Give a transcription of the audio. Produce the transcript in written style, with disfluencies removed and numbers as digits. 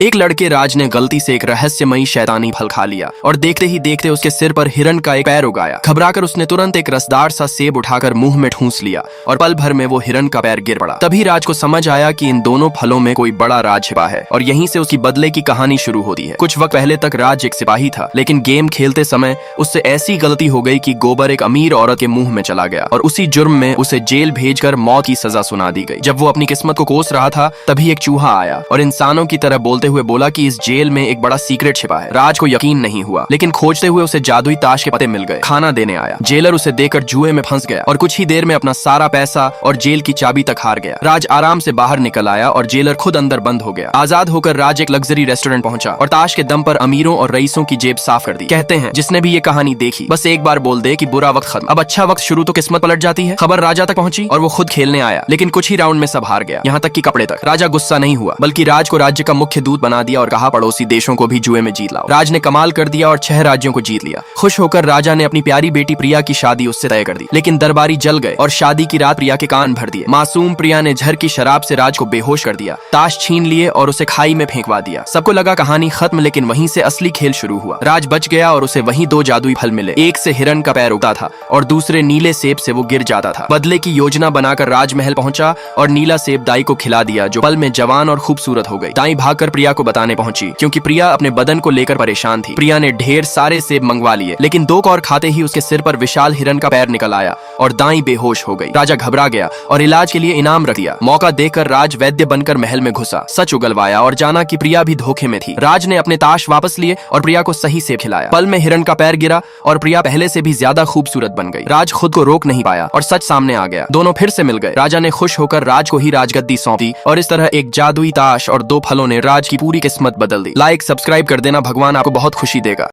एक लड़के राज ने गलती से एक रहस्यमयी शैतानी फल खा लिया और देखते ही देखते उसके सिर पर हिरण का एक पैर उगाया। घबराकर उसने तुरंत एक रसदार सा सेब उठाकर मुंह में ठूंस लिया और पल भर में वो हिरण का पैर गिर पड़ा। तभी राज को समझ आया कि इन दोनों फलों में कोई बड़ा राज छिपा है और यहीं से उसकी बदले की कहानी शुरू होती है। कुछ वक्त पहले तक राज एक सिपाही था, लेकिन गेम खेलते समय उससे ऐसी गलती हो गई कि गोबर एक अमीर औरत के मुंह में चला गया और उसी जुर्म में उसे जेल भेजकर मौत की सजा सुना दी गई। जब वो अपनी किस्मत को कोस रहा था तभी एक चूहा आया और इंसानों की तरह बोलते हुए बोला कि इस जेल में एक बड़ा सीक्रेट छिपा है। राज को यकीन नहीं हुआ, लेकिन खोजते हुए उसे जादुई ताश के पत्ते मिल गए। खाना देने आया। जेलर उसे देकर जुए में फंस गया और कुछ ही देर में अपना सारा पैसा और जेल की चाबी तक हार गया। राज आराम से बाहर निकल आया और जेलर खुद अंदर बंद हो गया। आजाद होकर राज एक लग्जरी रेस्टोरेंट पहुंचा और ताश के दम पर अमीरों और रईसों की जेब साफ कर दी। कहते हैं जिसने भी ये कहानी देखी बस एक बार बोल दे कि बुरा वक्त खत्म, अब अच्छा वक्त शुरू तो किस्मत पलट जाती है। खबर राजा तक पहुंची और वो खुद खेलने आया, लेकिन कुछ ही राउंड में सब हार गया, यहाँ तक कि कपड़े तक। राजा गुस्सा नहीं हुआ, बल्कि राज को राज्य का मुख्य दूत बना दिया और कहा पड़ोसी देशों को भी जुए में जीत लाओ। राज ने कमाल कर दिया और 6 राज्यों को जीत लिया। खुश होकर राजा ने अपनी प्यारी बेटी प्रिया की शादी उससे तय कर दी, लेकिन दरबारी जल गए और शादी की रात प्रिया के कान भर दिए। मासूम प्रिया ने जहर की शराब से राज को बेहोश कर दिया, ताश छीन लिए और उसे खाई में फेंकवा दिया। सबको लगा कहानी खत्म, लेकिन वहीं से असली खेल शुरू हुआ। राज बच गया और उसे वहीं 2 जादुई फल मिले। एक से हिरण का पैर उगता था और दूसरे नीले सेब से वो गिर जाता था। बदले की योजना बनाकर राजमहल पहुंचा और नीला सेब दाई को खिला दिया, जो पल में जवान और खूबसूरत हो गई। दाई भागकर प्रिया को बताने पहुंची, क्योंकि प्रिया अपने बदन को लेकर परेशान थी। प्रिया ने ढेर सारे सेब मंगवा लिए, लेकिन 2 कौर खाते ही उसके सिर पर विशाल हिरण का पैर निकल आया और दाई बेहोश हो गई। राजा घबरा गया और इलाज के लिए इनाम रख दिया। मौका देखकर राज वैद्य बनकर महल में घुसा, सच उगलवाया और जाना कि प्रिया भी धोखे में थी। राज ने अपने ताश वापस लिए और प्रिया को सही सेब खिलाया। पल में हिरण का पैर गिरा और प्रिया पहले से भी ज्यादा खूबसूरत बन गई। राज खुद को रोक नहीं पाया और सच सामने आ गया। दोनों फिर से मिल गए। राजा ने खुश होकर राज को ही राजगद्दी सौंपी और इस तरह एक जादुई ताश और 2 फलों ने राज की पूरी किस्मत बदल दी। लाइक सब्सक्राइब कर देना, भगवान आपको बहुत खुशी देगा।